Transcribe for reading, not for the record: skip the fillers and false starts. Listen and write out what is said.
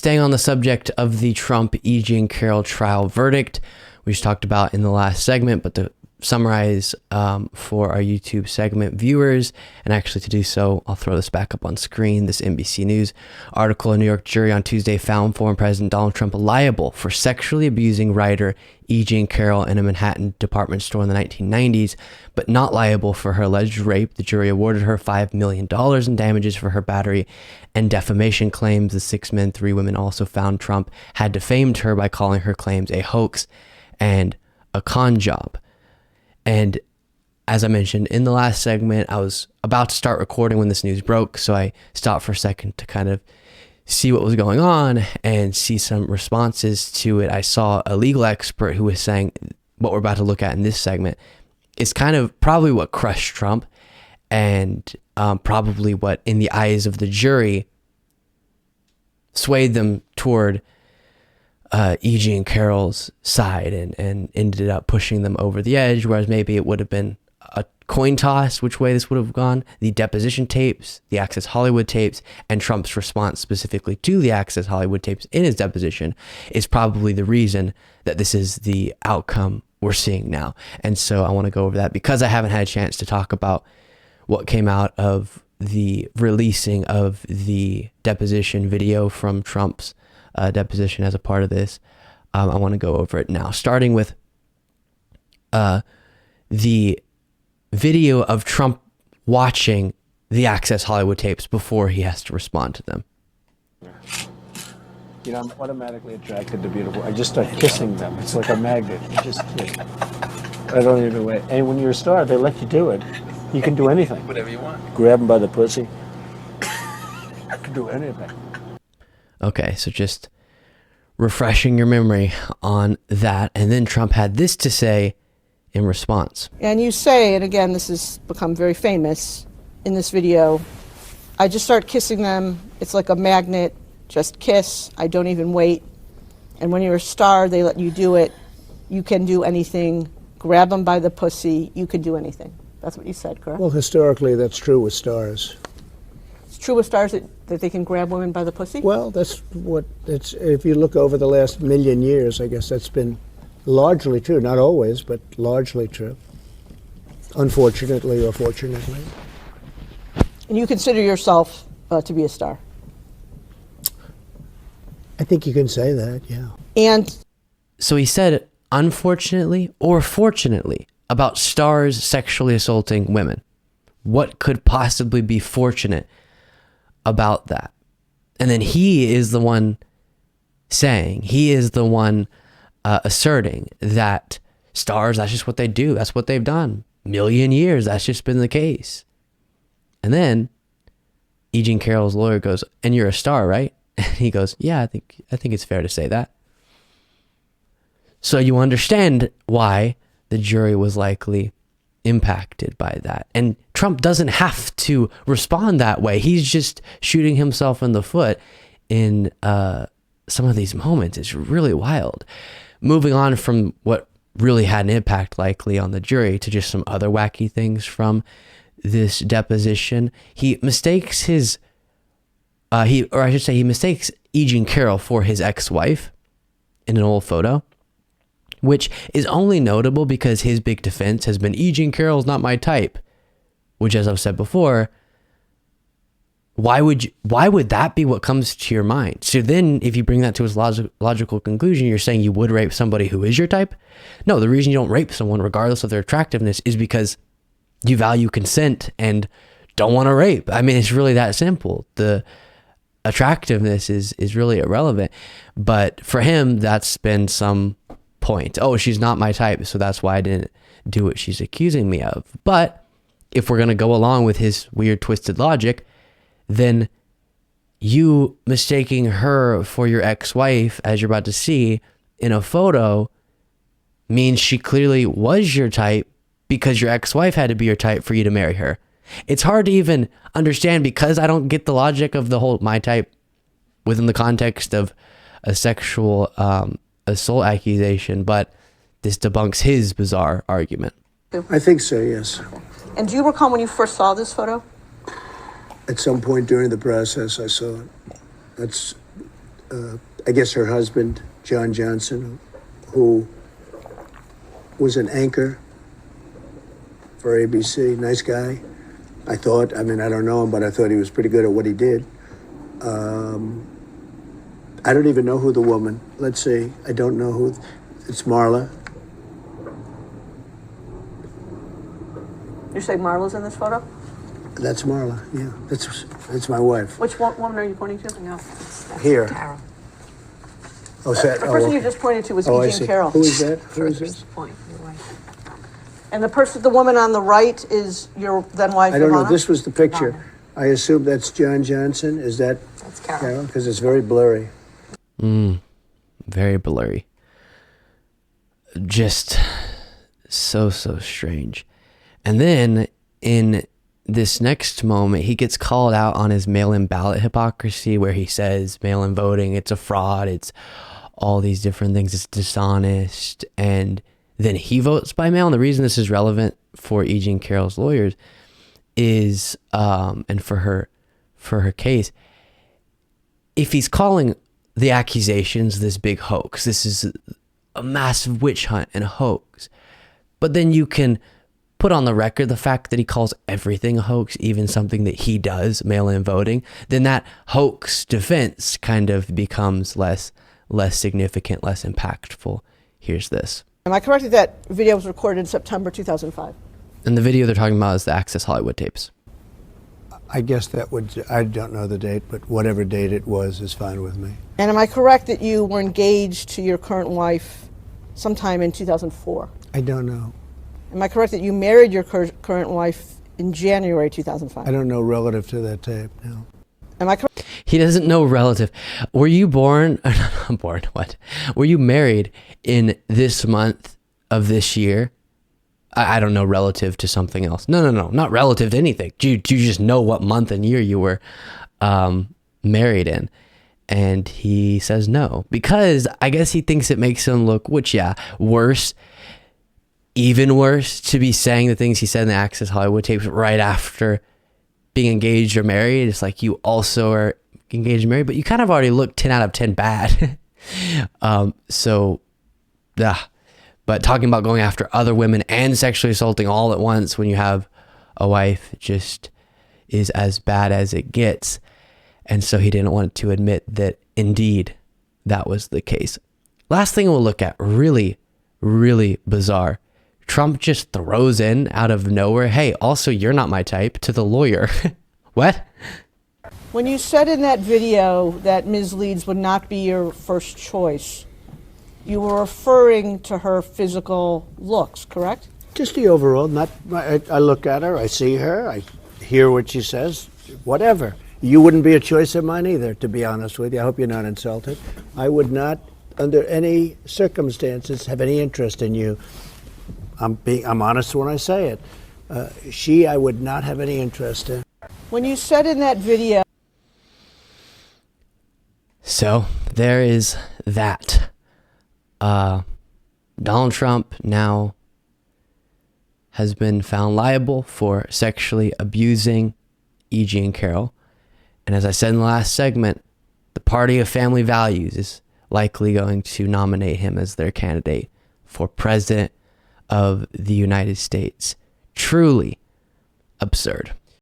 staying on the subject of the Trump E. Jean Carroll trial verdict, we just talked about in the last segment, but to summarize for our YouTube segment viewers, and actually to do so, I'll throw this back up on screen. This NBC News article: a New York jury on Tuesday found former President Donald Trump liable for sexually abusing writer E. Jean Carroll in a Manhattan department store in the 1990s, but not liable for her alleged rape. The jury awarded her $5 million in damages for her battery and defamation claims. The 6 men, 3 women also found Trump had defamed her by calling her claims a hoax and a con job. And as I mentioned in the last segment, I was about to start recording when this news broke, so I stopped for a second to kind of see what was going on and see some responses to it. I saw a legal expert who was saying what we're about to look at in this segment is kind of probably what crushed Trump, and probably what, in the eyes of the jury, swayed them toward E. Jean Carroll's side and ended up pushing them over the edge, whereas maybe it would have been a coin toss which way this would have gone. The deposition tapes, the Access Hollywood tapes, and Trump's response specifically to the Access Hollywood tapes in his deposition is probably the reason that this is the outcome we're seeing now. And so I want to go over that because I haven't had a chance to talk about what came out of the releasing of the deposition video from Trump's deposition as a part of this. I want to go over it now, starting with the video of Trump watching the Access Hollywood tapes before he has to respond to them. You know, I'm automatically attracted to beautiful. I just start kissing them. It's like a magnet. You just kiss. I don't even wait. And when you're a star, they let you do it. You can do anything. Whatever you want. Grab them by the pussy. I can do anything. Okay, so just refreshing your memory on that. And then Trump had this to say in response. And you say, and again, this has become very famous in this video, I just start kissing them. It's like a magnet. Just kiss. I don't even wait. And when you're a star, they let you do it. You can do anything. Grab them by the pussy. You can do anything. That's what you said, correct? Well, historically, that's true with stars. It's true with stars that they can grab women by the pussy? Well, that's what it's. If you look over the last million years, I guess that's been largely true. Not always, but largely true. Unfortunately or fortunately. And you consider yourself to be a star? I think you can say that, yeah. And so he said, unfortunately or fortunately, about stars sexually assaulting women. What could possibly be fortunate about that? And then he is the one saying, he is the one asserting that stars, that's just what they do. That's what they've done. Million years, that's just been the case. And then E. Jean Carroll's lawyer goes, and you're a star, right? And he goes, yeah, I think it's fair to say that. So you understand why the jury was likely impacted by that. And Trump doesn't have to respond that way. He's just shooting himself in the foot in some of these moments. It's really wild. Moving on from what really had an impact likely on the jury to just some other wacky things from this deposition. He mistakes his he mistakes E. Jean Carroll for his ex-wife in an old photo, which is only notable because his big defense has been E. Jean Carroll's not my type, which, as I've said before, why would that be what comes to your mind? So then if you bring that to its logical conclusion, you're saying you would rape somebody who is your type? No, the reason you don't rape someone regardless of their attractiveness is because you value consent and don't want to rape. I mean, it's really that simple. The attractiveness is really irrelevant. But for him, that's been some point. Oh, she's not my type, so that's why I didn't do what she's accusing me of. But if we're going to go along with his weird twisted logic, then you mistaking her for your ex-wife, as you're about to see in a photo, means she clearly was your type because your ex-wife had to be your type for you to marry her. It's hard to even understand because I don't get the logic of the whole my type within the context of a sexual assault accusation, but this debunks his bizarre argument. I think so, yes. do you recall when you first saw this photo? At some point during the process, I saw it. I guess her husband, John Johnson, who was an anchor for ABC, nice guy. I thought, I mean, I don't know him, but I thought he was pretty good at what he did. I don't even know who the woman, let's see, I don't know who, it's Marla. You say Marla's in this photo? That's Marla, yeah, that's my wife. Which woman are you pointing to? No, that's Here. Carroll. Oh, is that, The person you just pointed to was I E. see. Jean Carroll. Who is that? Who is First this? point, your wife. And the woman on the right is your then wife, I don't know, Ivana? this was the picture. Ivana. I assume that's John Johnson, is that That's Carroll. Carol? Because it's very blurry. Very blurry. Just so strange. And then in this next moment, he gets called out on his mail-in ballot hypocrisy, where he says mail-in voting, it's a fraud, it's all these different things, it's dishonest. And then he votes by mail. And the reason this is relevant for E. Jean Carroll's lawyers is, and for her case, if he's calling the accusations this big hoax, this is a massive witch hunt and a hoax, but then you can put on the record the fact that he calls everything a hoax, even something that he does, mail-in voting, then that hoax defense kind of becomes less significant, less impactful. Here's this. Am I correct that video was recorded in September 2005? And the video they're talking about is the Access Hollywood tapes. I guess that would, I don't know the date, but whatever date it was is fine with me. And am I correct that you were engaged to your current wife sometime in 2004? I don't know. Am I correct that you married your current wife in January 2005? I don't know relative to that tape, no. Am I correct? He doesn't know relative. Were you born, what? Were you married in this month of this year? I don't know, relative to something else. No, not relative to anything. Do you just know what month and year you were married in? And he says no, because I guess he thinks it makes him look, worse, even worse, to be saying the things he said in the Access Hollywood tapes right after being engaged or married. It's like you also are engaged and married, but you kind of already look 10 out of 10 bad. But talking about going after other women and sexually assaulting all at once when you have a wife just is as bad as it gets. And so he didn't want to admit that indeed that was the case. Last thing we'll look at, really, really bizarre. Trump just throws in out of nowhere, hey, also you're not my type, to the lawyer. What? When you said in that video that Ms. Leeds would not be your first choice, you were referring to her physical looks, correct? Just the overall, I look at her, I see her, I hear what she says, whatever. You wouldn't be a choice of mine either, to be honest with you. I hope you're not insulted. I would not, under any circumstances, have any interest in you. I'm honest when I say it. I would not have any interest in. When you said in that video... So there is that. Donald Trump now has been found liable for sexually abusing E. Jean Carroll. And as I said in the last segment, the Party of Family Values is likely going to nominate him as their candidate for president of the United States. Truly absurd.